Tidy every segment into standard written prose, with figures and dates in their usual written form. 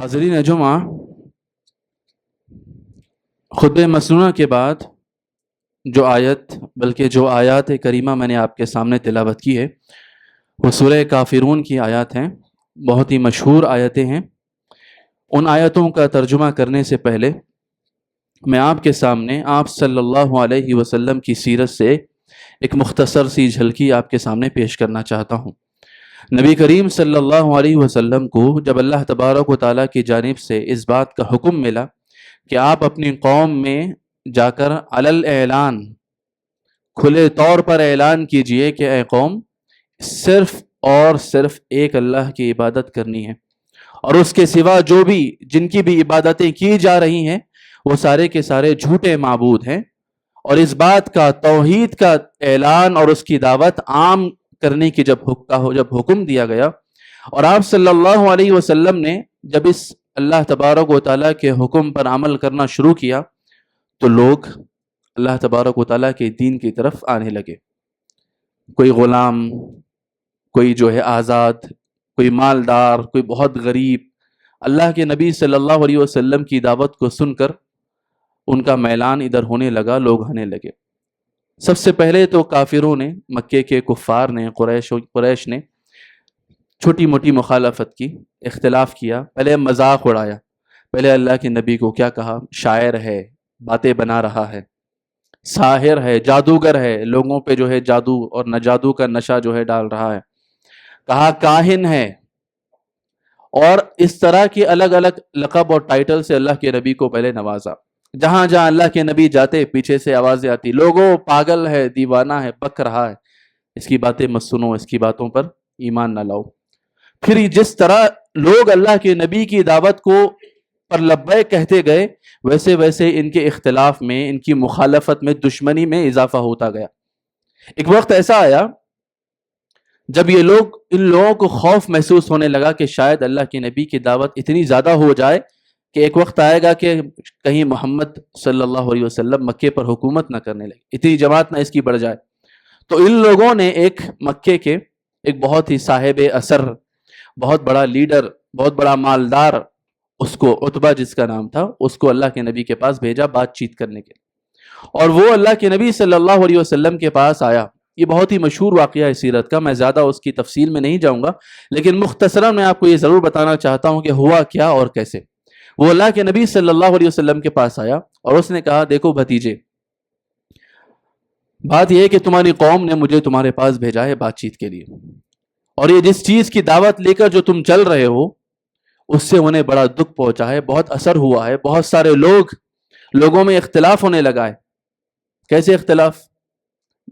حاضرین جمعہ، خطبہ مسنونہ کے بعد جو آیات کریمہ میں نے آپ کے سامنے تلاوت کی ہے وہ سورہ کافرون کی آیات ہیں۔ بہت ہی مشہور آیتیں ہیں۔ ان آیتوں کا ترجمہ کرنے سے پہلے میں آپ کے سامنے آپ صلی اللہ علیہ وسلم کی سیرت سے ایک مختصر سی جھلکی آپ کے سامنے پیش کرنا چاہتا ہوں۔ نبی کریم صلی اللہ علیہ وسلم کو جب اللہ تبارک و تعالیٰ کی جانب سے اس بات کا حکم ملا کہ آپ اپنی قوم میں جا کر علل اعلان، کھلے طور پر اعلان کیجئے کہ اے قوم، صرف اور صرف ایک اللہ کی عبادت کرنی ہے، اور اس کے سوا جن کی بھی عبادتیں کی جا رہی ہیں وہ سارے کے سارے جھوٹے معبود ہیں۔ اور اس بات کا، توحید کا اعلان اور اس کی دعوت عام کرنے کی جب حکم دیا گیا، اور آپ صلی اللہ علیہ وسلم نے جب اس اللہ تبارک و تعالیٰ کے حکم پر عمل کرنا شروع کیا تو لوگ اللہ تبارک و تعالیٰ کے دین کی طرف آنے لگے۔ کوئی غلام، کوئی آزاد، کوئی مالدار، کوئی بہت غریب، اللہ کے نبی صلی اللہ علیہ وسلم کی دعوت کو سن کر ان کا میلان ادھر ہونے لگا، لوگ آنے لگے۔ سب سے پہلے تو کافروں نے، مکے کے کفار نے، قریش نے چھوٹی موٹی مخالفت کی، اختلاف کیا، پہلے مذاق اڑایا، پہلے اللہ کے نبی کو کیا کہا؟ شاعر ہے، باتیں بنا رہا ہے، ساحر ہے، جادوگر ہے، لوگوں پہ جادو اور نہ جادو کا نشہ ڈال رہا ہے، کہا کاہن ہے، اور اس طرح کی الگ الگ لقب اور ٹائٹل سے اللہ کے نبی کو پہلے نوازا۔ جہاں جہاں اللہ کے نبی جاتے پیچھے سے آوازیں آتی، لوگوں پاگل ہے، دیوانہ ہے، بک رہا ہے، اس کی باتیں مت سنو، اس کی باتوں پر ایمان نہ لاؤ۔ پھر جس طرح لوگ اللہ کے نبی کی دعوت کو پر لبیک کہتے گئے، ویسے ویسے ان کے اختلاف میں، ان کی مخالفت میں، دشمنی میں اضافہ ہوتا گیا۔ ایک وقت ایسا آیا جب ان لوگوں کو خوف محسوس ہونے لگا کہ شاید اللہ کے نبی کی دعوت اتنی زیادہ ہو جائے کہ ایک وقت آئے گا کہ کہیں محمد صلی اللہ علیہ وسلم مکے پر حکومت نہ کرنے لگے، اتنی جماعت نہ اس کی بڑھ جائے۔ تو ان لوگوں نے مکے کے ایک بہت ہی صاحب اثر، بہت بڑا لیڈر، بہت بڑا مالدار، اس کو عتبہ جس کا نام تھا، اس کو اللہ کے نبی کے پاس بھیجا بات چیت کرنے کے لیے، اور وہ اللہ کے نبی صلی اللہ علیہ وسلم کے پاس آیا۔ یہ بہت ہی مشہور واقعہ ہے سیرت کا، میں زیادہ اس کی تفصیل میں نہیں جاؤں گا، لیکن مختصراً میں آپ کو یہ ضرور بتانا چاہتا ہوں کہ ہوا کیا اور کیسے۔ وہ اللہ کے نبی صلی اللہ علیہ وسلم کے پاس آیا اور اس نے کہا، دیکھو بھتیجے، بات یہ ہے کہ تمہاری قوم نے مجھے تمہارے پاس بھیجا ہے بات چیت کے لیے، اور یہ جس چیز کی دعوت لے کر جو تم چل رہے ہو اس سے انہیں بڑا دکھ پہنچا ہے، بہت اثر ہوا ہے، بہت سارے لوگوں میں اختلاف ہونے لگا ہے۔ کیسے اختلاف؟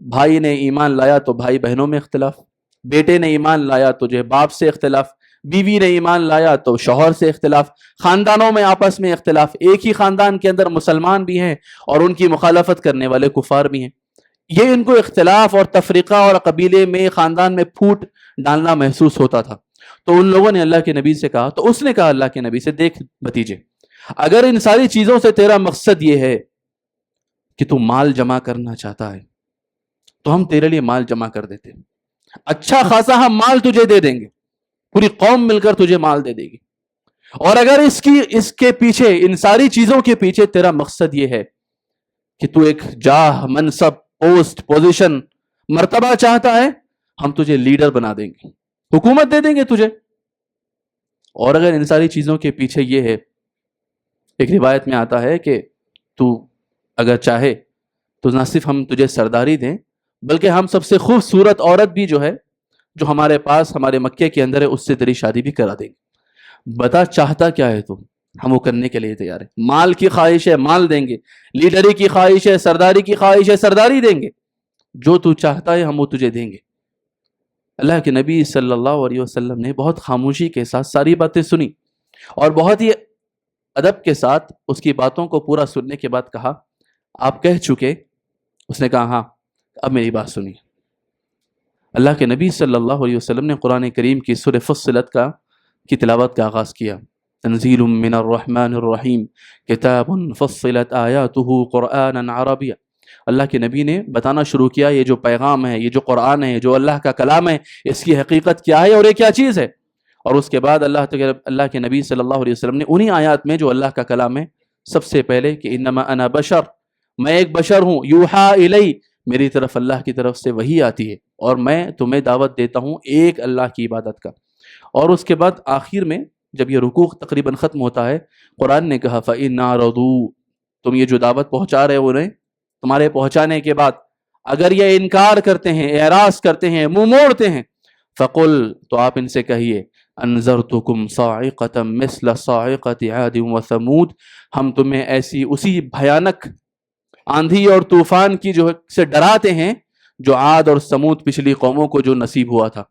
بھائی نے ایمان لایا تو بھائی بہنوں میں اختلاف، بیٹے نے ایمان لایا تو باپ سے اختلاف، بیوی نے ایمان لایا تو شوہر سے اختلاف، خاندانوں میں آپس میں اختلاف، ایک ہی خاندان کے اندر مسلمان بھی ہیں اور ان کی مخالفت کرنے والے کفار بھی ہیں۔ یہ ان کو اختلاف اور تفریقہ اور قبیلے میں، خاندان میں پھوٹ ڈالنا محسوس ہوتا تھا۔ تو ان لوگوں نے اللہ کے نبی سے کہا، تو اس نے کہا اللہ کے نبی سے، دیکھ بھتیجے، اگر ان ساری چیزوں سے تیرا مقصد یہ ہے کہ تو مال جمع کرنا چاہتا ہے تو ہم تیرے لیے مال جمع کر دیتے، اچھا خاصا ہم مال تجھے دے دیں گے، پوری قوم مل کر تجھے مال دے دے گی۔ اور اگر اس کے پیچھے، ان ساری چیزوں کے پیچھے تیرا مقصد یہ ہے کہ تو ایک جاہ، منصب، پوسٹ، پوزیشن، مرتبہ چاہتا ہے، ہم تجھے لیڈر بنا دیں گے، حکومت دے دیں گے تجھے۔ اور اگر ان ساری چیزوں کے پیچھے یہ ہے، ایک روایت میں آتا ہے کہ تو اگر چاہے تو نہ صرف ہم تجھے سرداری دیں، بلکہ ہم سب سے خوبصورت عورت بھی جو ہمارے پاس، ہمارے مکے کے اندر ہے، اس سے تیری شادی بھی کرا دیں گے۔ بتا چاہتا کیا ہے تو، ہم وہ کرنے کے لیے تیار ہیں۔ مال کی خواہش ہے، مال دیں گے، لیڈری کی خواہش ہے، سرداری کی خواہش ہے، سرداری دیں گے، جو تو چاہتا ہے ہم وہ تجھے دیں گے۔ اللہ کے نبی صلی اللہ علیہ وسلم نے بہت خاموشی کے ساتھ ساری باتیں سنی، اور بہت ہی ادب کے ساتھ اس کی باتوں کو پورا سننے کے بعد کہا، آپ کہہ چکے؟ اس نے کہا ہاں، اب میری بات سنیے۔ اللہ کے نبی صلی اللہ علیہ وسلم نے قرآن کریم کی سورہ فصلت کی تلاوت کا آغاز کیا۔ تنزیل من الرحمن الرحیم، کتاب فصلت آیاتہ قرآنا عربیا۔ اللہ کے نبی نے بتانا شروع کیا، یہ جو پیغام ہے، یہ جو قرآن ہے، جو اللہ کا کلام ہے، اس کی حقیقت کیا ہے اور یہ کیا چیز ہے۔ اور اس کے بعد اللہ کے نبی صلی اللہ علیہ وسلم نے انہی آیات میں جو اللہ کا کلام ہے سب سے پہلے کہ انما انا بشر، میں ایک بشر ہوں، یوحا الی، میری طرف اللہ کی طرف سے وحی آتی ہے اور میں تمہیں دعوت دیتا ہوں ایک اللہ کی عبادت کا۔ اور اس کے بعد آخر میں جب یہ رکوع تقریباً ختم ہوتا ہے، قرآن نے کہا فَإِنَّ رَضُوا، تم یہ جو دعوت پہنچا رہے ہو انہیں، تمہارے پہنچانے کے بعد اگر یہ انکار کرتے ہیں، اعراض کرتے ہیں، منہ موڑتے ہیں، فقل، تو آپ ان سے کہیے انذرتکم صاعقۃ مثل صاعقۃ عاد وثمود، ہم تمہیں ایسی اسی بھیانک آندھی اور طوفان کی جو سے ڈراتے ہیں جو عاد اور سمود پچھلی قوموں کو جو نصیب ہوا تھا۔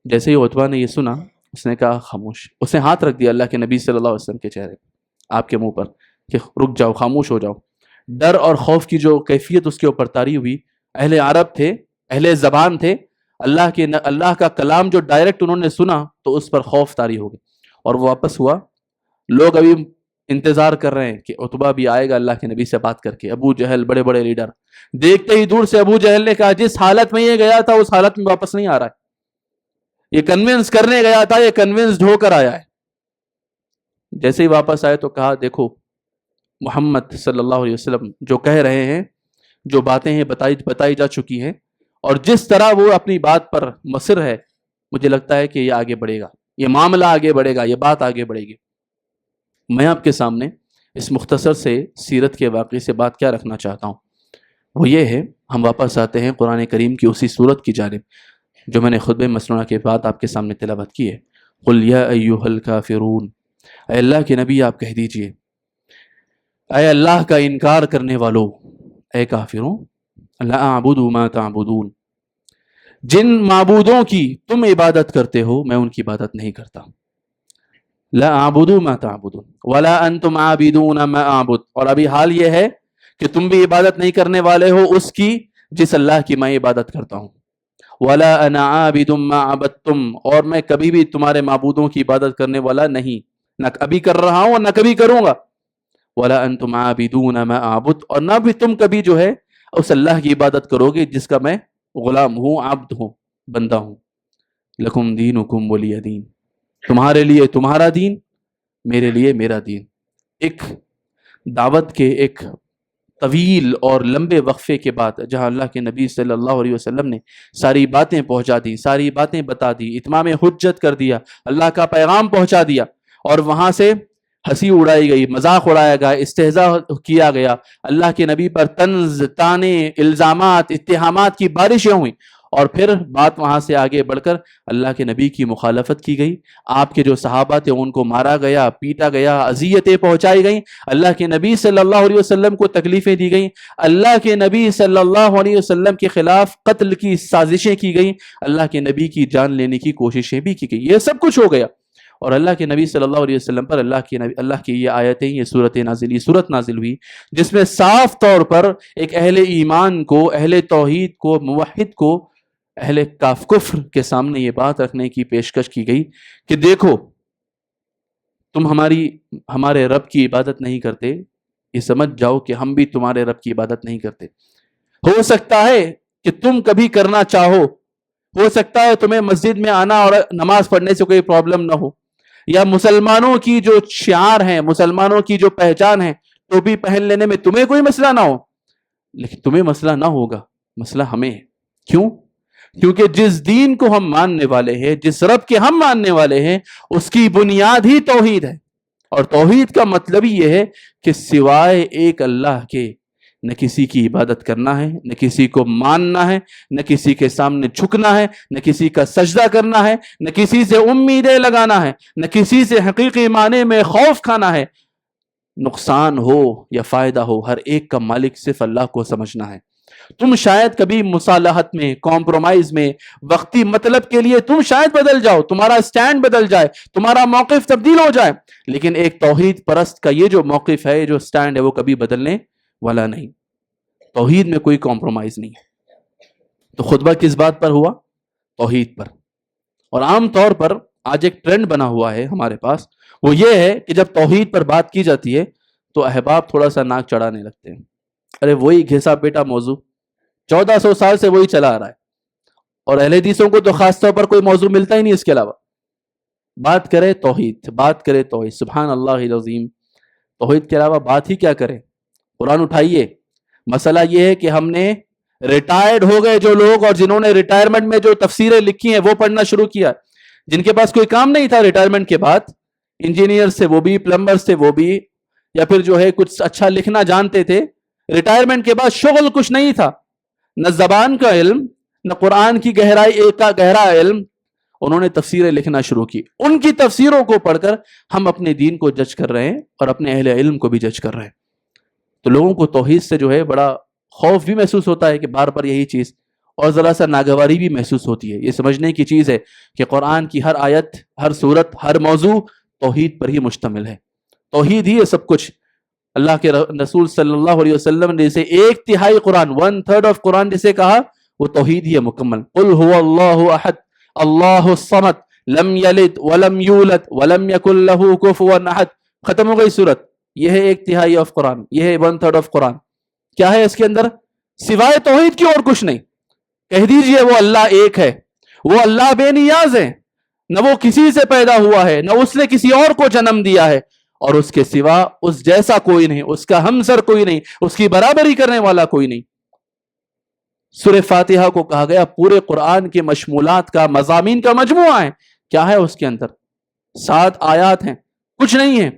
جیسے ہی عتبہ نے یہ سنا، اس نے کہا خاموش، اس نے ہاتھ رکھ دیا اللہ کے نبی صلی اللہ علیہ وسلم کے چہرے، آپ کے منہ پر، کہ رک جاؤ، خاموش ہو جاؤ۔ ڈر اور خوف کی جو کیفیت اس کے اوپر طاری ہوئی، اہل عرب تھے، اہل زبان تھے، اللہ کا کلام جو ڈائریکٹ انہوں نے سنا تو اس پر خوف طاری ہو گئی، اور وہ واپس ہوا۔ لوگ ابھی انتظار کر رہے ہیں کہ عتبہ بھی آئے گا اللہ کے نبی سے بات کر کے۔ ابو جہل، بڑے بڑے لیڈر، دیکھتے ہی دور سے ابو جہل نے کہا جس حالت میں یہ گیا تھا اس حالت میں واپس نہیں آ رہا ہے، یہ کنونس کرنے گیا تھا، یہ کنونسڈ ہو کر آیا ہے۔ جیسے ہی واپس آئے تو کہا دیکھو محمد صلی اللہ علیہ وسلم جو کہہ رہے ہیں، جو باتیں ہیں بتائی جا چکی ہیں، اور جس طرح وہ اپنی بات پر مصر ہے، مجھے لگتا ہے کہ یہ آگے بڑھے گا، یہ معاملہ آگے بڑھے گا، یہ بات آگے بڑھے گی۔ میں آپ کے سامنے اس مختصر سے سیرت کے واقعے سے بات کیا رکھنا چاہتا ہوں، وہ یہ ہے، ہم واپس آتے ہیں قرآن کریم کی اسی سورت کی جانب جو میں نے خطبہ مسنونہ کے بعد آپ کے سامنے تلاوت کی ہے۔ قل یا ایھا الکافرون، اے اللہ کے نبی آپ کہہ دیجئے، اے اللہ کا انکار کرنے والو، اے کافروں، لا اعبد ما تعبدون، جن معبودوں کی تم عبادت کرتے ہو میں ان کی عبادت نہیں کرتا۔ لا اعبد ما تعبدون ولا انتم عابدون ما اعبد، اور ابھی حال یہ ہے کہ تم بھی عبادت نہیں کرنے والے ہو اس کی جس اللہ کی میں عبادت کرتا ہوں۔ ولا انا عابد ما عبدتم، اور میں کبھی بھی تمہارے معبودوں کی عبادت کرنے والا نہیں، نہ ابھی کر رہا ہوں اور نہ کبھی کروں گا۔ ولا انتم عابدون ما اعبد، اور نہ بھی تم کبھی جو ہے اس اللہ کی عبادت کرو گے جس کا میں غلام ہوں، عبد ہوں، بندہ ہوں۔ لکم دینکم ولی دین، تمہارے لیے تمہارا دین، میرے لیے میرا دین۔ ایک دعوت کے ایک طویل اور لمبے وقفے کے بعد جہاں اللہ کے نبی صلی اللہ علیہ وسلم نے ساری باتیں پہنچا دی، ساری باتیں بتا دی، اتمام حجت کر دیا، اللہ کا پیغام پہنچا دیا، اور وہاں سے ہنسی اڑائی گئی، مذاق اڑایا گیا، استہزاء کیا گیا، اللہ کے نبی پر طنز، طعنے، الزامات، اتہامات کی بارشیں ہوئیں، اور پھر بات وہاں سے آگے بڑھ کر اللہ کے نبی کی مخالفت کی گئی، آپ کے جو صحابہ تھے ان کو مارا گیا، پیٹا گیا، اذیتیں پہنچائی گئیں، اللہ کے نبی صلی اللہ علیہ وسلم کو تکلیفیں دی گئیں، اللہ کے نبی صلی اللہ علیہ وسلم کے خلاف قتل کی سازشیں کی گئیں، اللہ کے نبی کی جان لینے کی کوششیں بھی کی گئی، یہ سب کچھ ہو گیا۔ اور اللہ کے نبی صلی اللہ علیہ وسلم پر اللہ کی یہ آیتیں، یہ صورت نازل ہوئی جس میں صاف طور پر ایک اہل ایمان کو، اہل توحید کو، موحد کو، اہل کفر کے سامنے یہ بات رکھنے کی پیشکش کی گئی کہ دیکھو تم ہمارے رب کی عبادت نہیں کرتے، یہ سمجھ جاؤ کہ ہم بھی تمہارے رب کی عبادت نہیں کرتے۔ ہو سکتا ہے کہ تم کبھی کرنا چاہو، ہو سکتا ہے تمہیں مسجد میں آنا اور نماز پڑھنے سے کوئی پرابلم نہ ہو، یا مسلمانوں کی جو شعار ہیں، مسلمانوں کی جو پہچان ہے، تو بھی پہن لینے میں تمہیں کوئی مسئلہ نہ ہو، لیکن تمہیں مسئلہ نہ ہوگا، مسئلہ ہمیں ہے۔ کیوں؟ کیونکہ جس دین کو ہم ماننے والے ہیں، جس رب کے ہم ماننے والے ہیں، اس کی بنیاد ہی توحید ہے، اور توحید کا مطلب یہ ہے کہ سوائے ایک اللہ کے نہ کسی کی عبادت کرنا ہے، نہ کسی کو ماننا ہے، نہ کسی کے سامنے جھکنا ہے، نہ کسی کا سجدہ کرنا ہے، نہ کسی سے امیدیں لگانا ہے، نہ کسی سے حقیقی معنی میں خوف کھانا ہے۔ نقصان ہو یا فائدہ ہو، ہر ایک کا مالک صرف اللہ کو سمجھنا ہے۔ تم شاید کبھی مصالحت میں، کمپرومائز میں، وقتی مطلب کے لیے تم شاید بدل جاؤ، تمہارا سٹینڈ بدل جائے، تمہارا موقف تبدیل ہو جائے، لیکن ایک توحید پرست کا یہ جو موقف ہے، جو سٹینڈ ہے، وہ کبھی بدلنے والا نہیں۔ توحید میں کوئی کمپرومائز نہیں ہے۔ تو خطبہ کس بات پر ہوا؟ توحید پر۔ اور عام طور پر آج ایک ٹرینڈ بنا ہوا ہے ہمارے پاس، وہ یہ ہے کہ جب توحید پر بات کی جاتی ہے تو احباب تھوڑا سا ناک چڑھانے لگتے ہیں، ارے وہی گھسا پیٹا موضوع، 1400 سال سے وہی چلا آ رہا ہے، اور اہل حدیثوں کو تو خاص طور پر کوئی موضوع ملتا ہی نہیں اس کے علاوہ. بات کرے توحید، بات کرے توحید. سبحان اللہ العظیم. توحید کے علاوہ بات ہی کیا کریں. قرآن اٹھائیے. مسئلہ یہ ہے کہ ہم نے ریٹائرڈ ہو گئے جو لوگ، اور جنہوں نے ریٹائرمنٹ میں جو تفسیریں لکھی ہیں وہ پڑھنا شروع کیا. جن کے پاس کوئی کام نہیں تھا ریٹائرمنٹ کے بعد، انجینئر سے وہ بھی، پلمبر سے وہ بھی، یا پھر جو ہے کچھ اچھا لکھنا جانتے تھے، ریٹائرمنٹ کے بعد شغل کچھ نہیں تھا، نہ زبان کا علم، نہ قرآن کی گہرائی کا گہرا علم، انہوں نے تفسیریں لکھنا شروع کی. ان کی تفسیروں کو پڑھ کر ہم اپنے دین کو جج کر رہے ہیں اور اپنے اہل علم کو بھی جج کر رہے ہیں. تو لوگوں کو توحید سے جو ہے بڑا خوف بھی محسوس ہوتا ہے کہ بار بار یہی چیز، اور ذرا سا ناگواری بھی محسوس ہوتی ہے. یہ سمجھنے کی چیز ہے کہ قرآن کی ہر آیت، ہر صورت، ہر موضوع توحید پر ہی مشتمل ہے. توحید ہی ہے سب کچھ. اللہ کے رسول صلی اللہ علیہ وسلم نے جسے 1/3 قرآن، 1/3 آف قرآن جسے کہا، وہ توحید ہی ہے مکمل. قل هو اللہ احد اللہ الصمد لم یلد ولم یولد ولم یکن له کفوا احد. ختم ہو گئی صورت. یہ ہے 1/3 آف قرآن، یہ ہے 1/3 آف قرآن. کیا ہے اس کے اندر؟ سوائے توحید کی اور کچھ نہیں. کہہ دیجئے وہ اللہ ایک ہے، وہ اللہ بے نیاز ہے، نہ وہ کسی سے پیدا ہوا ہے، نہ اس نے کسی اور کو جنم دیا ہے، اور اس کے سوا اس جیسا کوئی نہیں، اس کا ہمسر کوئی نہیں، اس کی برابری کرنے والا کوئی نہیں. سورہ فاتحہ کو کہا گیا پورے قرآن کے مشمولات کا، مضامین کا مجموعہ ہے. کیا ہے اس کے اندر؟ 7 آیات ہیں، کچھ نہیں ہے.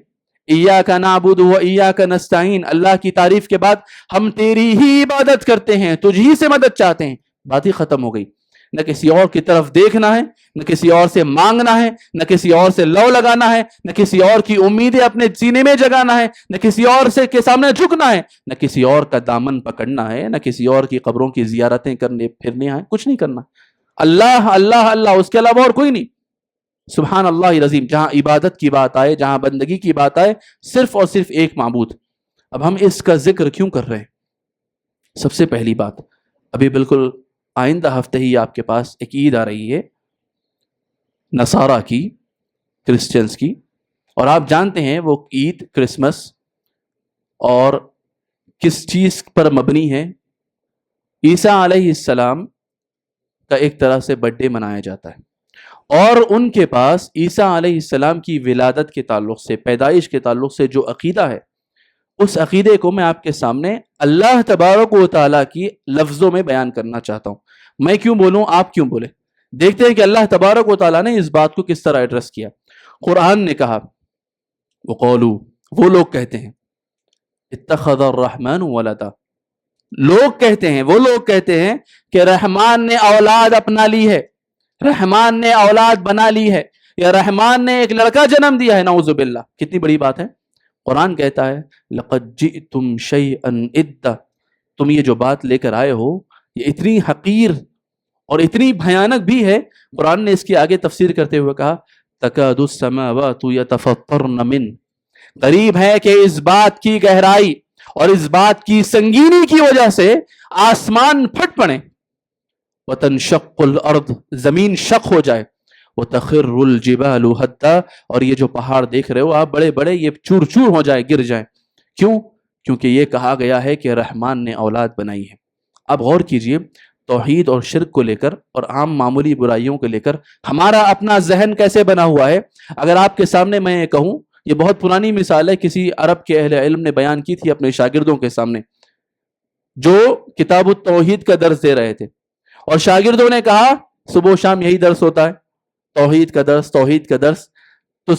ایاک نعبد و ایاک نستعین. اللہ کی تعریف کے بعد ہم تیری ہی عبادت کرتے ہیں، تجھ ہی سے مدد چاہتے ہیں. بات ہی ختم ہو گئی. نہ کسی اور کی طرف دیکھنا ہے، نہ کسی اور سے مانگنا ہے، نہ کسی اور سے لو لگانا ہے، نہ کسی اور کی امیدیں اپنے سینے میں جگانا ہے، نہ کسی اور سے کے سامنے جھکنا ہے، نہ کسی اور کا دامن پکڑنا ہے، نہ کسی اور کی قبروں کی زیارتیں کرنے پھرنے ہیں. کچھ نہیں کرنا. اللہ اللہ اللہ، اس کے علاوہ اور کوئی نہیں. سبحان اللہ العظیم. جہاں عبادت کی بات آئے، جہاں بندگی کی بات آئے، صرف اور صرف ایک معبود. اب ہم اس کا ذکر کیوں کر رہے ہیں؟ سب سے پہلی بات، ابھی بالکل آئندہ ہفتے ہی آپ کے پاس ایک عید آ رہی ہے، نصارہ کی، کرسچنز کی. اور آپ جانتے ہیں وہ عید، کرسمس، اور کس چیز پر مبنی ہے؟ عیسیٰ علیہ السلام کا ایک طرح سے برتھ ڈے منایا جاتا ہے. اور ان کے پاس عیسیٰ علیہ السلام کی ولادت کے تعلق سے، پیدائش کے تعلق سے جو عقیدہ ہے، اس عقیدے کو میں آپ کے سامنے اللہ تبارک و تعالیٰ کی لفظوں میں بیان کرنا چاہتا ہوں. میں کیوں بولوں، آپ کیوں بولے؟ دیکھتے ہیں کہ اللہ تبارک و تعالیٰ نے اس بات کو کس طرح ایڈریس کیا. قرآن نے کہا، وقالوا، وہ لوگ کہتے ہیں، اتخذ الرحمن ولدا. لوگ کہتے ہیں، وہ لوگ کہتے ہیں کہ رحمان نے اولاد اپنا لی ہے، رحمان نے اولاد بنا لی ہے، یا رحمان نے ایک لڑکا جنم دیا ہے. نعوذ باللہ. کتنی بڑی بات ہے. قرآن کہتا ہے لقد جئتم شیئا ادا. تم یہ جو بات لے کر آئے ہو یہ اتنی حقیر اور اتنی بھیانک بھی ہے. قرآن نے اس کی آگے تفسیر کرتے ہوئے کہا تکاد السماوات یتفطرن من. قریب ہے کہ اس بات کی گہرائی اور اس بات کی سنگینی کی وجہ سے آسمان پھٹ پڑے، وتنشق الارض، زمین شق ہو جائے، وتخر الجبال حتی، اور یہ جو پہاڑ دیکھ رہے ہو آپ بڑے بڑے، یہ چور چور ہو جائے، گر جائیں. کیوں؟ کیونکہ یہ کہا گیا ہے کہ رحمان نے اولاد بنائی ہے. اب غور کیجئے، توحید اور شرک کو لے کر اور عام معمولی برائیوں کو لے کر ہمارا اپنا ذہن کیسے بنا ہوا ہے. اگر آپ کے سامنے میں یہ کہوں، یہ بہت پرانی مثال ہے، کسی عرب کے اہل علم نے بیان کی تھی اپنے شاگردوں کے سامنے، جو کتاب التوحید کا درس دے رہے تھے، اور شاگردوں نے کہا صبح و شام یہی درس ہوتا ہے، توحید کا درس، توحید کا درس. تو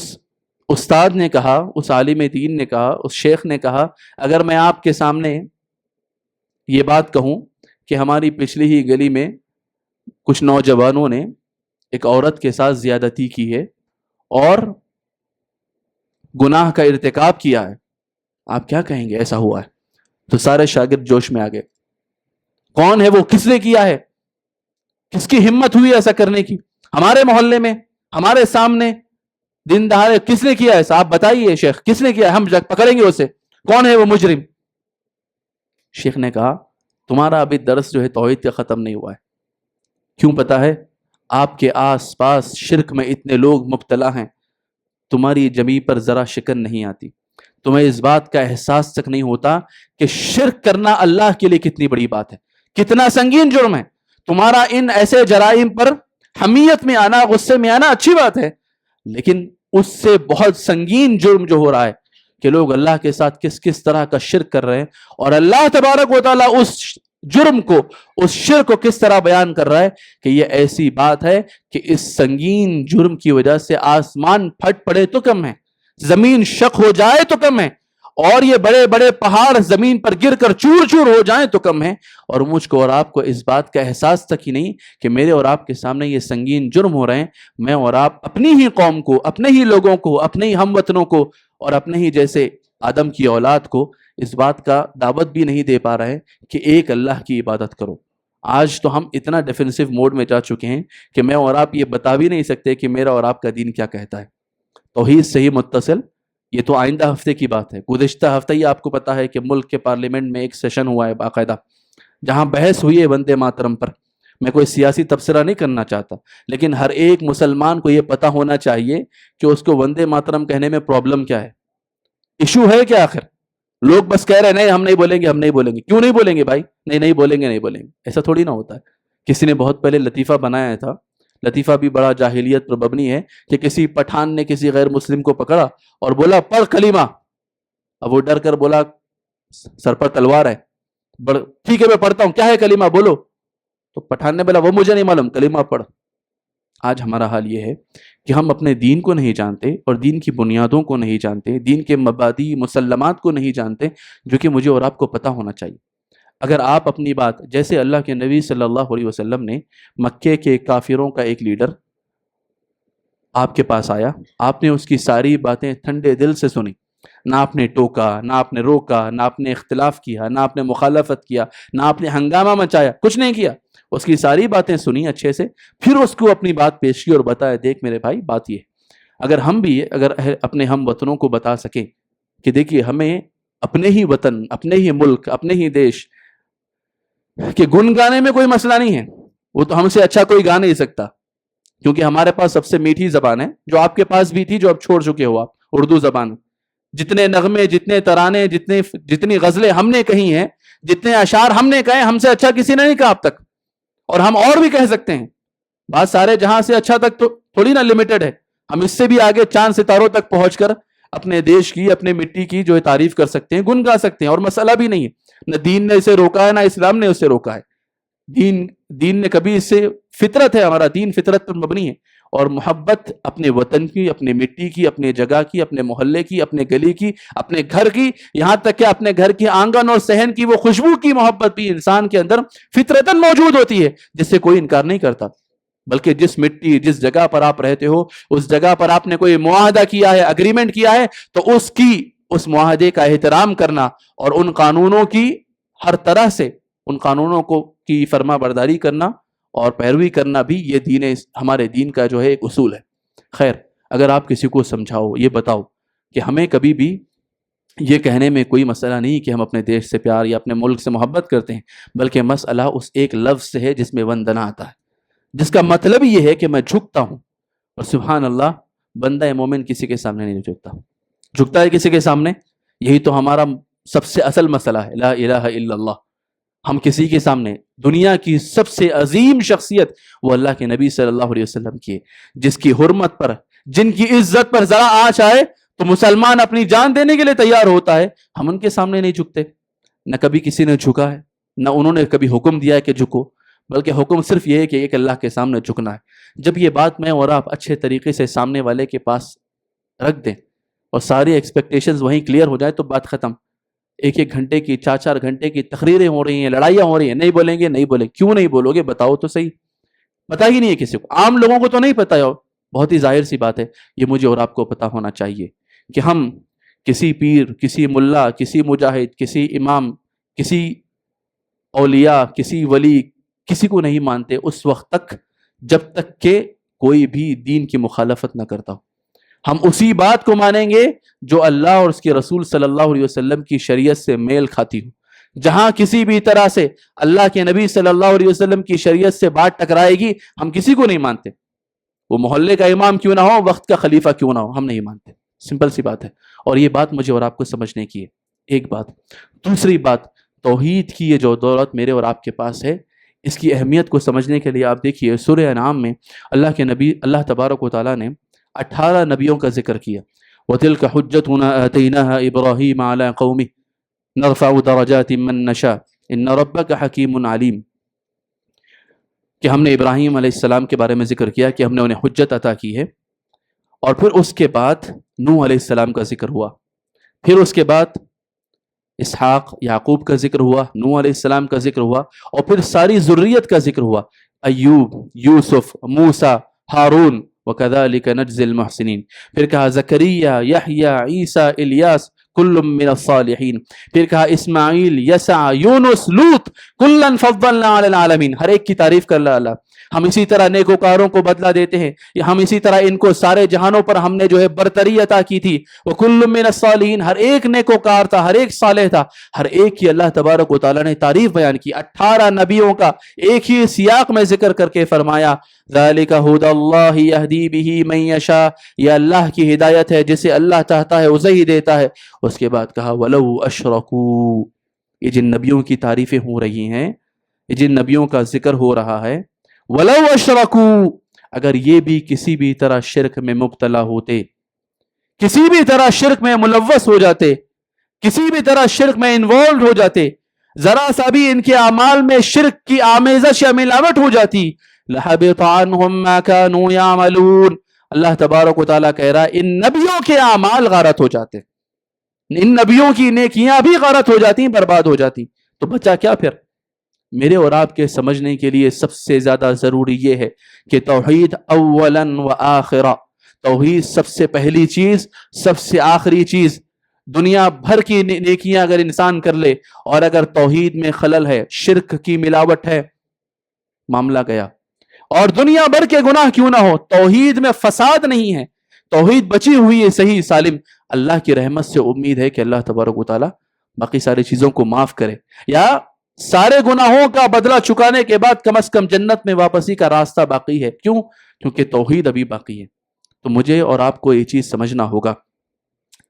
استاد نے کہا، اس عالم دین نے کہا، اس شیخ نے کہا، اگر میں آپ کے سامنے یہ بات کہوں کہ ہماری پچھلی ہی گلی میں کچھ نوجوانوں نے ایک عورت کے ساتھ زیادتی کی ہے اور گناہ کا ارتکاب کیا ہے، آپ کیا کہیں گے؟ ایسا ہوا ہے. تو سارے شاگرد جوش میں آ گئے. کون ہے وہ؟ کس نے کیا ہے؟ کس کی ہمت ہوئی ایسا کرنے کی؟ ہمارے محلے میں، ہمارے سامنے، دن دہاڑے کس نے کیا ایسا؟ آپ بتائیے شیخ، کس نے کیا؟ ہم پکڑیں گے اسے. کون ہے وہ مجرم؟ شیخ نے کہا تمہارا ابھی درس جو ہے توحید کا ختم نہیں ہوا ہے. کیوں پتا ہے؟ آپ کے آس پاس شرک میں اتنے لوگ مبتلا ہیں، تمہاری جمی پر ذرا شکن نہیں آتی، تمہیں اس بات کا احساس تک نہیں ہوتا کہ شرک کرنا اللہ کے لیے کتنی بڑی بات ہے، کتنا سنگین جرم ہے. تمہارا ان ایسے جرائم پر حمیت میں آنا، غصے میں آنا اچھی بات ہے، لیکن اس سے بہت سنگین جرم جو ہو رہا ہے کہ لوگ اللہ کے ساتھ کس کس طرح کا شرک کر رہے ہیں، اور اللہ تبارک و تعالیٰ اس جرم کو، اس شرک کو کس طرح بیان کر رہا ہے کہ یہ ایسی بات ہے کہ اس سنگین جرم کی وجہ سے آسمان پھٹ پڑے تو کم ہے، زمین شق ہو جائے تو کم ہے، اور یہ بڑے بڑے پہاڑ زمین پر گر کر چور چور ہو جائیں تو کم ہے، اور مجھ کو اور آپ کو اس بات کا احساس تک ہی نہیں کہ میرے اور آپ کے سامنے یہ سنگین جرم ہو رہے ہیں، میں اور آپ اپنی ہی قوم کو، اپنے ہی لوگوں کو، اپنے ہی ہم وطنوں کو، اور اپنے ہی جیسے آدم کی اولاد کو اس بات کا دعوت بھی نہیں دے پا رہے ہیں کہ ایک اللہ کی عبادت کرو۔ آج تو ہم اتنا ڈیفینسو موڈ میں جا چکے ہیں کہ میں اور آپ یہ بتا بھی نہیں سکتے کہ میرا اور آپ کا دین کیا کہتا ہے۔ توحید سے ہی متصل، یہ تو آئندہ ہفتے کی بات ہے، گزشتہ ہفتہ ہی آپ کو پتا ہے کہ ملک کے پارلیمنٹ میں ایک سیشن ہوا ہے باقاعدہ، جہاں بحث ہوئی ہے وندے ماترم پر۔ میں کوئی سیاسی تبصرہ نہیں کرنا چاہتا، لیکن ہر ایک مسلمان کو یہ پتا ہونا چاہیے کہ اس کو وندے ماترم کہنے میں پرابلم کیا ہے، ایشو ہے کیا آخر۔ لوگ بس کہہ رہے ہیں نہیں ہم نہیں بولیں گے، ہم نہیں بولیں گے۔ کیوں نہیں بولیں گے بھائی؟ نہیں بولیں گے، نہیں بولیں گے، ایسا تھوڑی نہ ہوتا ہے۔ کسی نے بہت پہلے لطیفہ بنایا تھا، لطیفہ بھی بڑا جاہلیت پر مبنی ہے، کہ کسی پٹھان نے کسی غیر مسلم کو پکڑا اور بولا پڑھ کلمہ، اب وہ ڈر کر بولا سر پر تلوار ہے، ٹھیک ہے میں پڑھتا ہوں، کیا ہے کلمہ بولو، تو پٹھان نے بولا وہ مجھے نہیں معلوم، کلمہ پڑھ۔ آج ہمارا حال یہ ہے کہ ہم اپنے دین کو نہیں جانتے، اور دین کی بنیادوں کو نہیں جانتے، دین کے مبادی مسلمات کو نہیں جانتے، جو کہ مجھے اور آپ کو پتہ ہونا چاہیے۔ اگر آپ اپنی بات، جیسے اللہ کے نبی صلی اللہ علیہ وسلم نے مکے کے کافروں کا ایک لیڈر آپ کے پاس آیا، آپ نے اس کی ساری باتیں ٹھنڈے دل سے سنی، نہ آپ نے ٹوکا، نہ آپ نے روکا، نہ آپ نے اختلاف کیا، نہ آپ نے مخالفت کیا، نہ آپ نے ہنگامہ مچایا، کچھ نہیں کیا، اس کی ساری باتیں سنی اچھے سے، پھر اس کو اپنی بات پیش کی اور بتایا دیکھ میرے بھائی بات یہ، اگر ہم بھی اپنے ہم وطنوں کو بتا سکیں کہ دیکھیے ہمیں اپنے ہی وطن، اپنے ہی ملک، اپنے ہی دیش کہ گن گانے میں کوئی مسئلہ نہیں ہے، وہ تو ہم سے اچھا کوئی گا نہیں سکتا، کیونکہ ہمارے پاس سب سے میٹھی زبان ہے، جو آپ کے پاس بھی تھی جو اب چھوڑ چکے ہو آپ، اردو زبان۔ جتنے نغمے، جتنے ترانے، جتنی غزلیں ہم نے کہی ہیں، جتنے اشعار ہم نے کہے، ہم سے اچھا کسی نے نہیں کہا اب تک، اور ہم اور بھی کہہ سکتے ہیں۔ بات سارے جہاں سے اچھا تک تو تھوڑی نا لمیٹڈ ہے، ہم اس سے بھی آگے چاند ستاروں تک پہنچ کر اپنے دیش کی، اپنے مٹی کی جو ہے تعریف کر سکتے ہیں، گن گا سکتے ہیں، اور مسئلہ بھی نہیں ہے، نہ دین نے اسے روکا ہے، نہ اسلام نے اسے روکا ہے۔ دین نے کبھی اس سے، فطرت ہے، ہمارا دین فطرت پر مبنی ہے، اور محبت اپنے وطن کی، اپنے مٹی کی، اپنے جگہ کی، اپنے محلے کی، اپنے گلی کی، اپنے گھر کی، یہاں تک کہ اپنے گھر کی آنگن اور صحن کی وہ خوشبو کی محبت بھی انسان کے اندر فطرتاً موجود ہوتی ہے، جس سے کوئی انکار نہیں کرتا، بلکہ جس مٹی، جس جگہ پر آپ رہتے ہو، اس جگہ پر آپ نے کوئی معاہدہ کیا ہے، اگریمنٹ کیا ہے، تو اس معاہدے کا احترام کرنا اور ان قانونوں کی ہر طرح سے، ان قانونوں کی فرما برداری کرنا اور پیروی کرنا بھی یہ ہمارے دین کا جو ہے ایک اصول ہے۔ خیر، اگر آپ کسی کو سمجھاؤ، یہ بتاؤ کہ ہمیں کبھی بھی یہ کہنے میں کوئی مسئلہ نہیں کہ ہم اپنے دیش سے پیار یا اپنے ملک سے محبت کرتے ہیں، بلکہ مسئلہ اس ایک لفظ سے ہے جس میں وندنا آتا ہے، جس کا مطلب یہ ہے کہ میں جھکتا ہوں، اور سبحان اللہ، بندہ مومن کسی کے سامنے نہیں جھکتا ہے کسی کے سامنے۔ یہی تو ہمارا سب سے اصل مسئلہ ہے، لا الہ الا اللہ۔ ہم کسی کے سامنے، دنیا کی سب سے عظیم شخصیت وہ اللہ کے نبی صلی اللہ علیہ وسلم کی ہے، جس کی حرمت پر، جن کی عزت پر ذرا آنچ آئے تو مسلمان اپنی جان دینے کے لیے تیار ہوتا ہے، ہم ان کے سامنے نہیں جھکتے۔ نہ کبھی کسی نے جھکا ہے، نہ انہوں نے کبھی حکم دیا ہے کہ جھکو، بلکہ حکم صرف یہ ہے کہ ایک اللہ کے سامنے جھکنا ہے۔ جب یہ بات میں اور آپ اچھے طریقے سے سامنے والے کے پاس رکھ دیں اور ساری ایکسپیکٹیشنز وہیں کلیئر ہو جائے تو بات ختم۔ ایک گھنٹے کی، 4 گھنٹے کی تقریریں ہو رہی ہیں، لڑائیاں ہو رہی ہیں، نہیں بولیں گے، کیوں نہیں بولو گے؟ بتاؤ تو صحیح، پتہ ہی نہیں ہے کسی کو، عام لوگوں کو تو نہیں پتہ ہے، بہت ہی ظاہر سی بات ہے، یہ مجھے اور آپ کو پتہ ہونا چاہیے کہ ہم کسی پیر، کسی ملا، کسی مجاہد، کسی امام، کسی اولیاء، کسی ولی، کسی کو نہیں مانتے اس وقت تک جب تک کہ کوئی بھی دین کی مخالفت نہ کرتا ہو۔ ہم اسی بات کو مانیں گے جو اللہ اور اس کے رسول صلی اللہ علیہ وسلم کی شریعت سے میل کھاتی ہو۔ جہاں کسی بھی طرح سے اللہ کے نبی صلی اللہ علیہ وسلم کی شریعت سے بات ٹکرائے گی، ہم کسی کو نہیں مانتے، وہ محلے کا امام کیوں نہ ہو، وقت کا خلیفہ کیوں نہ ہو، ہم نہیں مانتے۔ سمپل سی بات ہے، اور یہ بات مجھے اور آپ کو سمجھنے کی ہے، ایک بات۔ دوسری بات، توحید کی یہ جو دولت میرے اور آپ کے پاس ہے، اس کی اہمیت کو سمجھنے کے لیے آپ دیکھیے سورہ انعام میں اللہ کے نبی اللہ تبارک و تعالیٰ نے 18 نبیوں کا ذکر کیا. وَتِلْكَ حُجَّتُنَا آتَيْنَاهَا إِبْرَاهِيمَ عَلَىٰ قَوْمِهِ نَرْفَعُ دَرَجَاتٍ مَّن نَّشَاءُ إِنَّ رَبَّكَ حَكِيمٌ عَلِيمٌ. کہ ہم نے ابراہیم علیہ السلام کے بارے میں ذکر کیا کہ ہم نے انہیں حجت عطا کی ہے، اور پھر اس کے بعد نوح علیہ السلام کا ذکر ہوا، پھر اس کے بعد اسحاق یعقوب کا ذکر ہوا، نوح علیہ السلام کا ذکر ہوا، اور پھر ساری ذریت کا ذکر ہوا، ایوب، یوسف، موسیٰ، ہارون، وَكَذَلِكَ نَجْزِي الْمُحْسِنِينَ. پھر کہا زکریا، یحییٰ، عیسیٰ، الیاس کل من الصالحین. پھر کہا اسماعیل، یسع، یونس، لوط کلا فضلنا علی العالمین. ہر ایک کی تعریف کر اللہ. ہم اسی طرح نیکوکاروں کو بدلہ دیتے ہیں، ہم اسی طرح ان کو سارے جہانوں پر ہم نے جو ہے برتری عطا کی تھی. وَكُلٌّ مِّنَ الصَّالِحِينَ، ہر ایک نیکوکار تھا، ہر ایک صالح تھا، ہر ایک کی اللہ تبارک و تعالیٰ نے تعریف بیان کی. 18 نبیوں کا ایک ہی سیاق میں ذکر کر کے فرمایا ذَلِكَ هُدَى اللَّهِ يَهْدِي بِهِ مَن يَشَاءُ. یہ اللہ کی ہدایت ہے، جسے اللہ چاہتا ہے اسے ہی دیتا ہے. اس کے بعد کہا وَلَوْ أَشْرَكُوا. یہ جن نبیوں کی تعریفیں ہو رہی ہیں، یہ جن نبیوں کا ذکر ہو رہا ہے، وَلَوْ أَشْرَكُوا، اگر یہ بھی کسی بھی طرح شرک میں مبتلا ہوتے، کسی بھی طرح شرک میں ملوث ہو جاتے، کسی بھی طرح شرک میں انوالوڈ ہو جاتے، ذرا سا بھی ان کے اعمال میں شرک کی آمیزش یا ملاوٹ ہو جاتی، لَحَبِطَ عَنْهُمْ مَا كَانُوا يَعْمَلُونَ. اللہ تبارک و تعالیٰ کہہ رہا ہے ان نبیوں کے اعمال غارت ہو جاتے، ان نبیوں کی نیکیاں بھی غارت ہو جاتی، برباد ہو جاتی. تو بچا کیا پھر؟ میرے اور آپ کے سمجھنے کے لیے سب سے زیادہ ضروری یہ ہے کہ توحید اولاً و آخرہ، توحید سب سے پہلی چیز، سب سے آخری چیز. دنیا بھر کی نیکیاں اگر انسان کر لے اور اگر توحید میں خلل ہے، شرک کی ملاوٹ ہے، معاملہ گیا. اور دنیا بھر کے گناہ کیوں نہ ہو، توحید میں فساد نہیں ہے، توحید بچی ہوئی ہے صحیح سالم، اللہ کی رحمت سے امید ہے کہ اللہ تبارک و تعالیٰ باقی ساری چیزوں کو معاف کرے، یا سارے گناہوں کا بدلہ چکانے کے بعد کم از کم جنت میں واپسی کا راستہ باقی ہے. کیوں؟ کیونکہ توحید ابھی باقی ہے. تو مجھے اور آپ کو یہ چیز سمجھنا ہوگا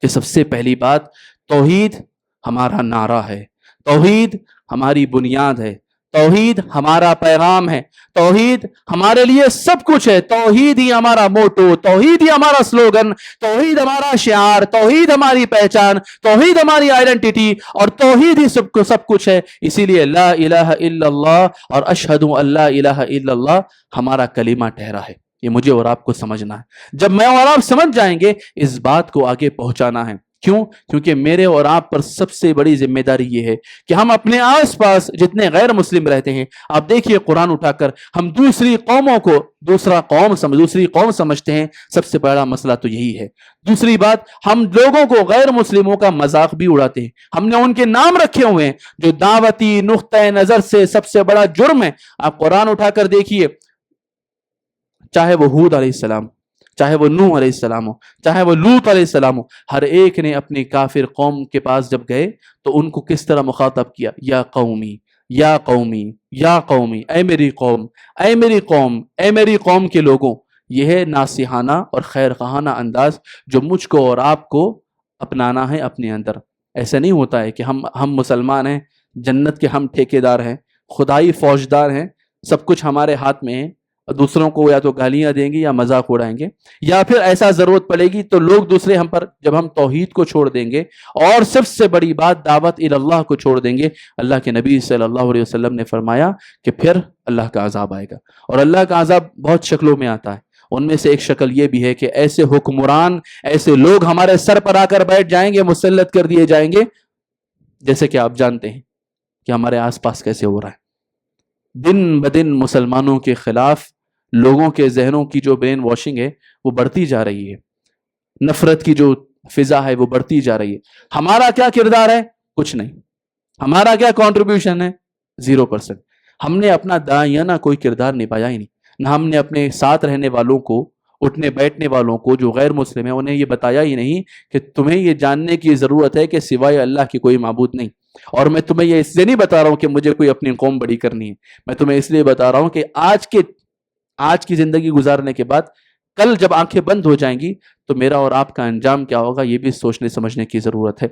کہ سب سے پہلی بات، توحید ہمارا نعرہ ہے، توحید ہماری بنیاد ہے، توحید ہمارا پیغام ہے، توحید ہمارے لیے سب کچھ ہے. توحید ہی ہمارا موٹو، توحید ہی ہمارا سلوگن، توحید ہمارا شعار، توحید ہماری پہچان، توحید ہماری آئیڈینٹی، اور توحید ہی سب کچھ ہے. اسی لیے لا الہ الا اللہ اور اشہد ان لا الہ الا اللہ ہمارا کلمہ ٹھہرا ہے. یہ مجھے اور آپ کو سمجھنا ہے. جب میں اور آپ سمجھ جائیں گے اس بات کو آگے پہنچانا ہے. کیوں؟ کیونکہ میرے اور آپ پر سب سے بڑی ذمہ داری یہ ہے کہ ہم اپنے آس پاس جتنے غیر مسلم رہتے ہیں، آپ دیکھیے قرآن اٹھا کر ہم دوسری قوموں کو دوسری قوم سمجھتے ہیں. سب سے بڑا مسئلہ تو یہی ہے. دوسری بات، ہم لوگوں کو غیر مسلموں کا مذاق بھی اڑاتے ہیں. ہم نے ان کے نام رکھے ہوئے ہیں جو دعوتی نقطہ نظر سے سب سے بڑا جرم ہے. آپ قرآن اٹھا کر دیکھیے، چاہے وہ ہود علیہ السلام، چاہے وہ نوح علیہ السلام ہو، چاہے وہ لوط علیہ السلام ہو، ہر ایک نے اپنی کافر قوم کے پاس جب گئے تو ان کو کس طرح مخاطب کیا؟ یا قومی، یا قومی، یا قومی، اے میری قوم، اے میری قوم، اے میری قوم کے لوگوں. یہ ہے ناصحانہ اور خیر خواہانہ انداز جو مجھ کو اور آپ کو اپنانا ہے اپنے اندر. ایسا نہیں ہوتا ہے کہ ہم مسلمان ہیں، جنت کے ہم ٹھیکیدار ہیں، خدائی فوجدار ہیں، سب کچھ ہمارے ہاتھ میں ہے، دوسروں کو یا تو گالیاں دیں گے یا مذاق اڑائیں گے، یا پھر ایسا ضرورت پڑے گی تو لوگ دوسرے ہم پر، جب ہم توحید کو چھوڑ دیں گے اور سب سے بڑی بات دعوت اللہ کو چھوڑ دیں گے، اللہ کے نبی صلی اللہ علیہ وسلم نے فرمایا کہ پھر اللہ کا عذاب آئے گا. اور اللہ کا عذاب بہت شکلوں میں آتا ہے. ان میں سے ایک شکل یہ بھی ہے کہ ایسے حکمران، ایسے لوگ ہمارے سر پر آ کر بیٹھ جائیں گے، مسلط کر دیے جائیں گے، جیسے کہ آپ جانتے ہیں کہ ہمارے آس پاس کیسے ہو رہا ہے. دن بدن مسلمانوں کے خلاف لوگوں کے ذہنوں کی جو برین واشنگ ہے وہ بڑھتی جا رہی ہے، نفرت کی جو فضا ہے وہ بڑھتی جا رہی ہے. ہمارا کیا کردار ہے؟ کچھ نہیں. ہمارا کیا کنٹریبیوشن ہے؟ 0%. ہم نے اپنا دائیانہ کوئی کردار نبھایا ہی نہیں. نہ ہم نے اپنے ساتھ رہنے والوں کو، اٹھنے بیٹھنے والوں کو جو غیر مسلم ہیں، انہیں یہ بتایا ہی نہیں کہ تمہیں یہ جاننے کی ضرورت ہے کہ سوائے اللہ کی کوئی معبود نہیں. اور میں تمہیں یہ اس لیے نہیں بتا رہا ہوں کہ مجھے کوئی اپنی قوم بڑی کرنی ہے، میں تمہیں اس لیے بتا رہا ہوں کہ آج کی زندگی گزارنے کے بعد کل جب آنکھیں بند ہو جائیں گی تو میرا اور آپ کا انجام کیا ہوگا، یہ بھی سوچنے سمجھنے کی ضرورت ہے.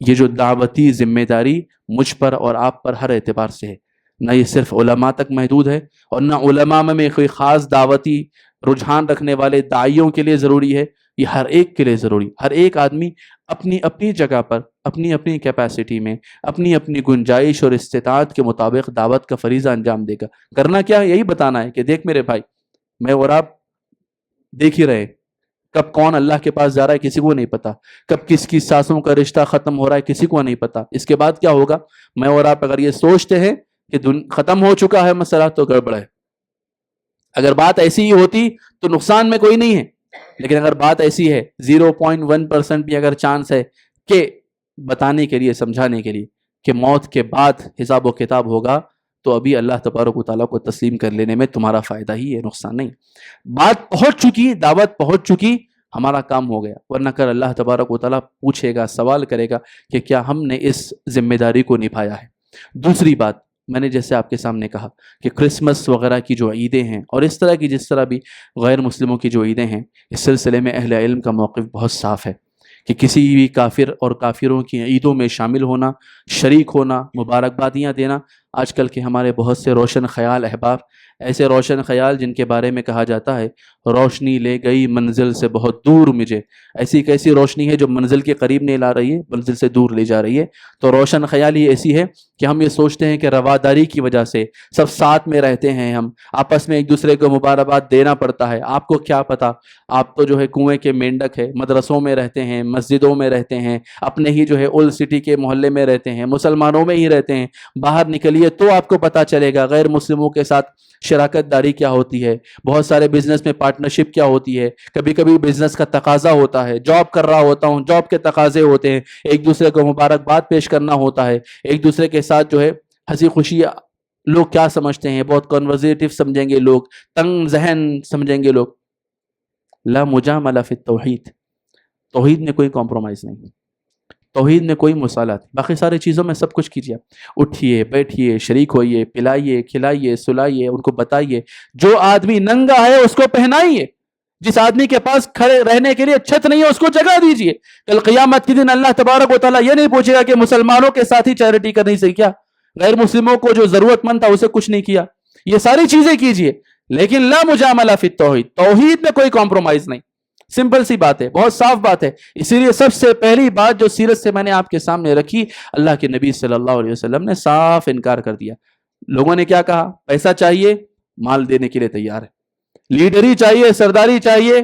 یہ جو دعوتی ذمہ داری مجھ پر اور آپ پر ہر اعتبار سے ہے، نہ یہ صرف علماء تک محدود ہے، اور نہ علماء میں کوئی خاص دعوتی رجحان رکھنے والے داعیوں کے لیے ضروری ہے، یہ ہر ایک کے لیے ضروری۔ ہر ایک آدمی اپنی اپنی جگہ پر، اپنی اپنی کیپیسٹی میں، اپنی اپنی گنجائش اور استطاعت کے مطابق دعوت کا فریضہ انجام دے گا۔ کرنا کیا ہے؟ یہی بتانا ہے کہ دیکھ میرے بھائی، میں اور آپ دیکھ ہی رہے، کب کون اللہ کے پاس جا رہا ہے کسی کو نہیں پتا، کب کس کی سانسوں کا رشتہ ختم ہو رہا ہے کسی کو نہیں پتا۔ اس کے بعد کیا ہوگا؟ میں اور آپ اگر یہ سوچتے ہیں کہ ختم ہو چکا ہے مسئلہ، تو گڑبڑ ہے۔ اگر بات ایسی ہی ہوتی تو نقصان میں کوئی نہیں ہے، لیکن اگر بات ایسی ہے 0.1% بھی اگر چانس ہے کہ بتانے کے لیے، سمجھانے کے لیے کہ موت کے بعد حساب و کتاب ہوگا، تو ابھی اللہ تبارک و تعالیٰ کو تسلیم کر لینے میں تمہارا فائدہ ہی ہے، نقصان نہیں۔ بات پہنچ چکی، دعوت پہنچ چکی، ہمارا کام ہو گیا، ورنہ کر اللہ تبارک و تعالیٰ پوچھے گا، سوال کرے گا کہ کیا ہم نے اس ذمہ داری کو نبھایا ہے۔ دوسری بات، میں نے جیسے آپ کے سامنے کہا کہ کرسمس وغیرہ کی جو عیدیں ہیں، اور اس طرح کی جس طرح بھی غیر مسلموں کی جو عیدیں ہیں، اس سلسلے میں اہل علم کا موقف بہت صاف ہے کہ کسی بھی کافر اور کافروں کی عیدوں میں شامل ہونا، شریک ہونا، مبارکبادیاں دینا، آج کل کے ہمارے بہت سے روشن خیال احباب، ایسے روشن خیال جن کے بارے میں کہا جاتا ہے روشنی لے گئی منزل سے بہت دور مجھے، ایسی کیسی روشنی ہے جو منزل کے قریب نہیں لا رہی ہے، منزل سے دور لے جا رہی ہے۔ تو روشن خیالی ایسی ہے کہ ہم یہ سوچتے ہیں کہ رواداری کی وجہ سے سب ساتھ میں رہتے ہیں، ہم آپس میں ایک دوسرے کو مبارکباد دینا پڑتا ہے۔ آپ کو کیا پتا، آپ تو جو ہے کنویں کے مینڈک ہے، مدرسوں میں رہتے ہیں، مسجدوں میں رہتے ہیں، اپنے ہی جو ہے اولڈ سٹی کے محلے میں رہتے ہیں، مسلمانوں میں ہی رہتے ہیں۔ باہر نکلیے تو آپ کو پتا چلے گا غیر مسلموں کے ساتھ شراکت داری کیا ہوتی ہے، بہت سارے بزنس میں پارٹنرشپ کیا ہوتی ہے، کبھی کبھی بزنس کا تقاضا ہوتا ہے، جاب کر رہا ہوتا ہوں، جاب کے تقاضے ہوتے ہیں، ایک دوسرے کو مبارکباد پیش کرنا ہوتا ہے، ایک دوسرے کے ساتھ جو ہے ہنسی خوشی۔ لوگ کیا سمجھتے ہیں، بہت کنورزیٹو سمجھیں گے لوگ، تنگ ذہن سمجھیں گے لوگ۔ لا مجاملہ فی التوحید، توحید میں کوئی کمپرومائز نہیں، توحید میں کوئی مسالات، باقی ساری چیزوں میں سب کچھ کیجیے، اٹھیے بیٹھیے، شریک ہوئیے، پلائیے کھلائیے سلائیے، ان کو بتائیے، جو آدمی ننگا ہے اس کو پہنائیے، جس آدمی کے پاس کھڑے رہنے کے لیے چھت نہیں ہے اس کو جگہ دیجیے۔ کل قیامت کے دن اللہ تبارک و تعالیٰ یہ نہیں پوچھے گا کہ مسلمانوں کے ساتھ ہی چیریٹی کرنی سے کیا، غیر مسلموں کو جو ضرورت مند تھا اسے کچھ نہیں کیا۔ یہ ساری چیزیں کیجیے، لیکن لا مجاملہ فی التوحید، توحید میں کوئی کمپرومائز نہیں۔ سمپل سی بات ہے، بہت صاف بات ہے۔ اسی لیے سب سے پہلی بات جو سیرت سے میں نے آپ کے سامنے رکھی، اللہ کے نبی صلی اللہ علیہ وسلم نے صاف انکار کر دیا۔ لوگوں نے کیا کہا؟ پیسہ چاہیے، مال دینے کے لیے تیار ہے، لیڈری چاہیے، سرداری چاہیے،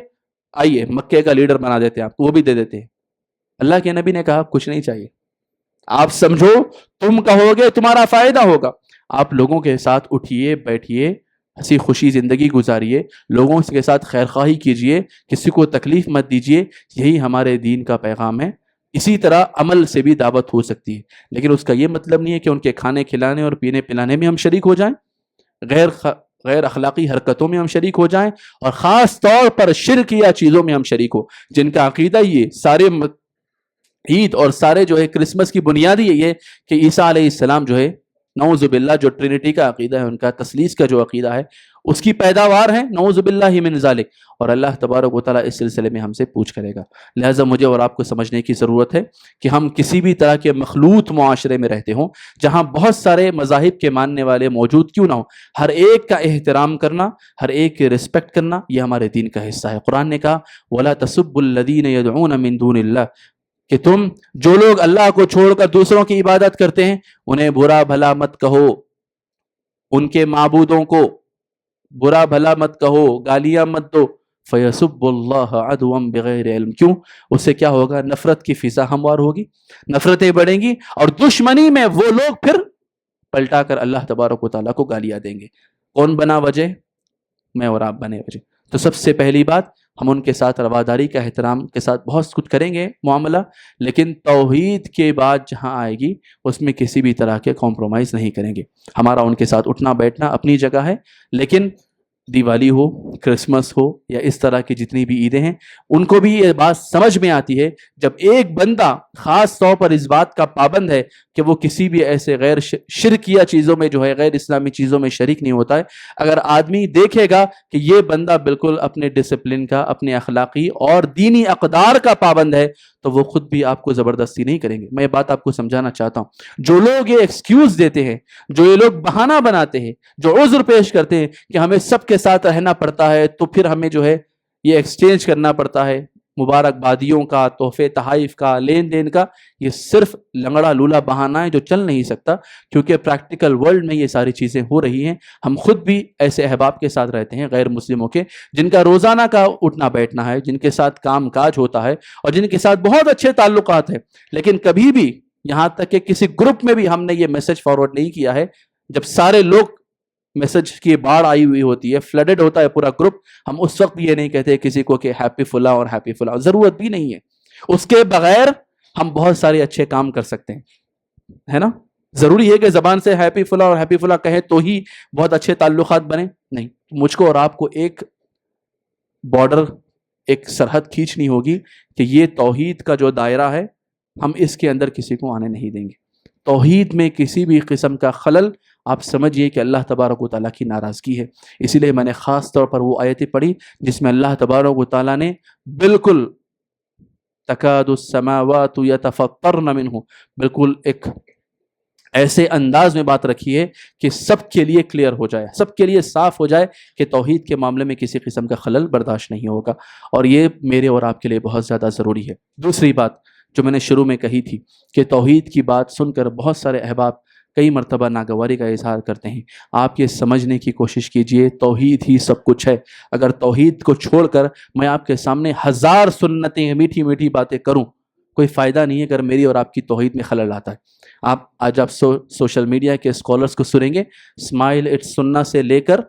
آئیے مکے کا لیڈر بنا دیتے ہیں آپ کو، وہ بھی دے دیتے ہیں۔ اللہ کے نبی نے کہا کچھ نہیں چاہیے، آپ سمجھو تم کہو گے تمہارا فائدہ ہوگا، آپ لوگوں کے ساتھ اٹھیے بیٹھیے، ہنسی خوشی زندگی گزاریے، لوگوں کے ساتھ خیر خواہی کیجیے، کسی کو تکلیف مت دیجیے، یہی ہمارے دین کا پیغام ہے۔ اسی طرح عمل سے بھی دعوت ہو سکتی ہے، لیکن اس کا یہ مطلب نہیں ہے کہ ان کے کھانے کھلانے اور پینے پلانے میں ہم شریک ہو جائیں، غیر اخلاقی حرکتوں میں ہم شریک ہو جائیں، اور خاص طور پر شرکیہ چیزوں میں ہم شریک ہو، جن کا عقیدہ یہ سارے عید اور سارے جو ہے کرسمس کی بنیادی یہ ہے کہ عیسیٰ علیہ السلام جو ہے نعوذ باللہ، جو ٹرینٹی کا عقیدہ ہے، ان کا تثلیث کا جو عقیدہ ہے، اس کی پیداوار ہے، نعوذ باللہ من ذالک، اور اللہ تبارک و تعالیٰ اس سلسلے میں ہم سے پوچھ کرے گا۔ لہٰذا مجھے اور آپ کو سمجھنے کی ضرورت ہے کہ ہم کسی بھی طرح کے مخلوط معاشرے میں رہتے ہوں، جہاں بہت سارے مذاہب کے ماننے والے موجود کیوں نہ ہوں، ہر ایک کا احترام کرنا، ہر ایک کی رسپیکٹ کرنا، یہ ہمارے دین کا حصہ ہے۔ قرآن نے کہا وَلَا تَسُبُّوا الَّذِينَ يَدْعُونَ مِن دُونِ اللَّهِ، کہ تم جو لوگ اللہ کو چھوڑ کر دوسروں کی عبادت کرتے ہیں انہیں برا بھلا مت کہو، ان کے معبودوں کو برا بھلا مت کہو، گالیاں مت دو۔ فَيَسُبُّ اللَّهَ عَدْوًا بِغَيْرِ علم، کیوں؟ اس سے کیا ہوگا؟ نفرت کی فضا ہموار ہوگی، نفرتیں بڑھیں گی، اور دشمنی میں وہ لوگ پھر پلٹا کر اللہ تبارک و تعالیٰ کو گالیاں دیں گے۔ کون بنا وجہ؟ میں اور آپ بنے وجہ۔ تو سب سے پہلی بات، ہم ان کے ساتھ رواداری کا احترام کے ساتھ بہت کچھ کریں گے معاملہ، لیکن توحید کے بعد جہاں آئے گی اس میں کسی بھی طرح کے کمپرومائز نہیں کریں گے۔ ہمارا ان کے ساتھ اٹھنا بیٹھنا اپنی جگہ ہے، لیکن دیوالی ہو، کرسمس ہو، یا اس طرح کی جتنی بھی عیدیں ہیں، ان کو بھی یہ بات سمجھ میں آتی ہے جب ایک بندہ خاص طور پر اس بات کا پابند ہے کہ وہ کسی بھی ایسے غیر شرکیہ چیزوں میں جو ہے غیر اسلامی چیزوں میں شریک نہیں ہوتا ہے۔ اگر آدمی دیکھے گا کہ یہ بندہ بالکل اپنے ڈسپلن کا، اپنے اخلاقی اور دینی اقدار کا پابند ہے، تو وہ خود بھی آپ کو زبردستی نہیں کریں گے. میں یہ بات آپ کو سمجھانا چاہتا ہوں. جو لوگ یہ ایکسکیوز دیتے ہیں، جو یہ لوگ بہانہ بناتے ہیں، جو عذر پیش کرتے ہیں کہ ہمیں سب کے ساتھ رہنا پڑتا ہے تو پھر ہمیں جو ہے یہ ایکسچینج کرنا پڑتا ہے مبارکبادیوں کا، تحفے تحائف کا، لین دین کا، یہ صرف لنگڑا لولا بہانہ ہے جو چل نہیں سکتا، کیونکہ پریکٹیکل ورلڈ میں یہ ساری چیزیں ہو رہی ہیں. ہم خود بھی ایسے احباب کے ساتھ رہتے ہیں غیر مسلموں کے، جن کا روزانہ کا اٹھنا بیٹھنا ہے، جن کے ساتھ کام کاج ہوتا ہے اور جن کے ساتھ بہت اچھے تعلقات ہیں، لیکن کبھی بھی یہاں تک کہ کسی گروپ میں بھی ہم نے یہ میسج فارورڈ نہیں کیا ہے. جب سارے لوگ میسج کی باڑھ آئی ہوئی ہوتی ہے، فلڈڈ ہوتا ہے پورا گروپ، ہم اس وقت یہ نہیں کہتے کسی کو کہ ہیپی فلاں اور ہیپی فلاں، ضرورت بھی نہیں ہے. اس کے بغیر ہم بہت سارے اچھے کام کر سکتے ہیں، ہے نا. ضروری ہے کہ زبان سے ہیپی فلاں اور ہیپی فلاں کہیں تو ہی بہت اچھے تعلقات بنے؟ نہیں. مجھ کو اور آپ کو ایک بارڈر، ایک سرحد کھینچنی ہوگی کہ یہ توحید کا جو دائرہ ہے ہم اس کے اندر کسی کو آنے نہیں دیں گے. توحید میں کسی بھی قسم کا خلل آپ سمجھیے کہ اللہ تبارک و تعالیٰ کی ناراضگی ہے. اسی لیے میں نے خاص طور پر وہ آیتیں پڑھی جس میں اللہ تبارک و تعالیٰ نے بالکل تکاد السماوات یتفطرن منہ، بالکل ایک ایسے انداز میں بات رکھی ہے کہ سب کے لیے کلیئر ہو جائے، سب کے لیے صاف ہو جائے کہ توحید کے معاملے میں کسی قسم کا خلل برداشت نہیں ہوگا. اور یہ میرے اور آپ کے لیے بہت زیادہ ضروری ہے. دوسری بات جو میں نے شروع میں کہی تھی کہ توحید کی بات سن کر بہت سارے احباب کئی مرتبہ ناگواری کا اظہار کرتے ہیں. آپ یہ سمجھنے کی کوشش کیجئے توحید ہی سب کچھ ہے. اگر توحید کو چھوڑ کر میں آپ کے سامنے ہزار سنتیں، میٹھی میٹھی باتیں کروں، کوئی فائدہ نہیں ہے اگر میری اور آپ کی توحید میں خلل آتا ہے. آج آپ سوشل میڈیا کے اسکالرس کو سنیں گے، اسمائل اٹ سننا سے لے کر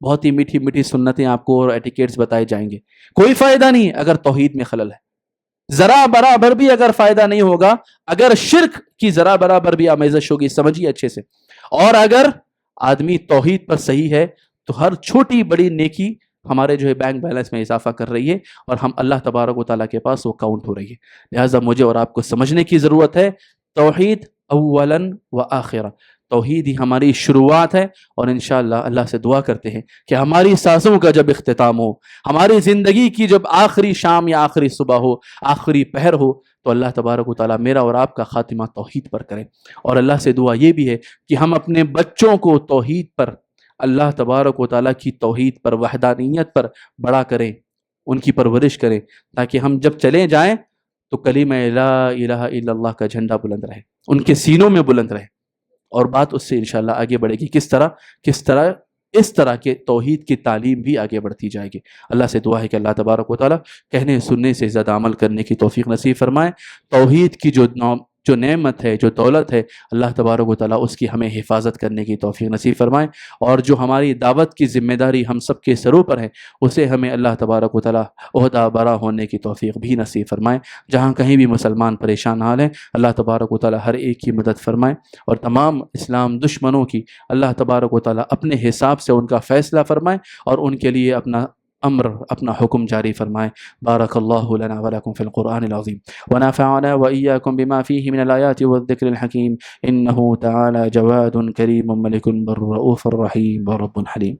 بہت ہی میٹھی میٹھی سنتیں آپ کو اور ایٹیکیٹس بتائے جائیں گے. کوئی فائدہ نہیں اگر توحید میں خلل ہے. ذرا برابر بھی اگر فائدہ نہیں ہوگا اگر شرک کی ذرا برابر بھی آمیزش ہوگی، سمجھیے اچھے سے. اور اگر آدمی توحید پر صحیح ہے تو ہر چھوٹی بڑی نیکی ہمارے جو ہے بینک بیلنس میں اضافہ کر رہی ہے اور ہم اللہ تبارک و تعالیٰ کے پاس وہ کاؤنٹ ہو رہی ہے. لہٰذا مجھے اور آپ کو سمجھنے کی ضرورت ہے توحید اولاً و آخرہ. توحید ہی ہماری شروعات ہے اور انشاءاللہ اللہ سے دعا کرتے ہیں کہ ہماری سانسوں کا جب اختتام ہو، ہماری زندگی کی جب آخری شام یا آخری صبح ہو، آخری پہر ہو، تو اللہ تبارک و تعالیٰ میرا اور آپ کا خاتمہ توحید پر کرے. اور اللہ سے دعا یہ بھی ہے کہ ہم اپنے بچوں کو توحید پر، اللہ تبارک و تعالیٰ کی توحید پر، وحدانیت پر بڑا کریں، ان کی پرورش کریں، تاکہ ہم جب چلے جائیں تو کلمہ لا الہ الا اللہ کا جھنڈا بلند رہے، ان کے سینوں میں بلند رہے. اور بات اس سے انشاءاللہ آگے بڑھے گی. کس طرح اس طرح کے توحید کی تعلیم بھی آگے بڑھتی جائے گی. اللہ سے دعا ہے کہ اللہ تبارک و تعالیٰ کہنے سننے سے زیادہ عمل کرنے کی توفیق نصیب فرمائے. توحید کی جو نعمت ہے، جو دولت ہے، اللہ تبارک و تعالیٰ اس کی ہمیں حفاظت کرنے کی توفیق نصیب فرمائے. اور جو ہماری دعوت کی ذمہ داری ہم سب کے سروں پر ہے، اسے ہمیں اللہ تبارک و تعالیٰ عہدہ برا ہونے کی توفیق بھی نصیب فرمائے. جہاں کہیں بھی مسلمان پریشان حال ہیں، اللہ تبارک و تعالیٰ ہر ایک کی مدد فرمائے اور تمام اسلام دشمنوں کی اللہ تبارک و تعالیٰ اپنے حساب سے ان کا فیصلہ فرمائے اور ان کے لیے اپنا امر، اپنا حکم جاری فرمائے. بارک اللہ لنا ولکم فی القرآن العظیم ونفعنا وإياكم بما فيه من الآيات والذكر الحكيم إنه تعالى جواد كريم ملك بر رؤوف رحيم ورب حليم.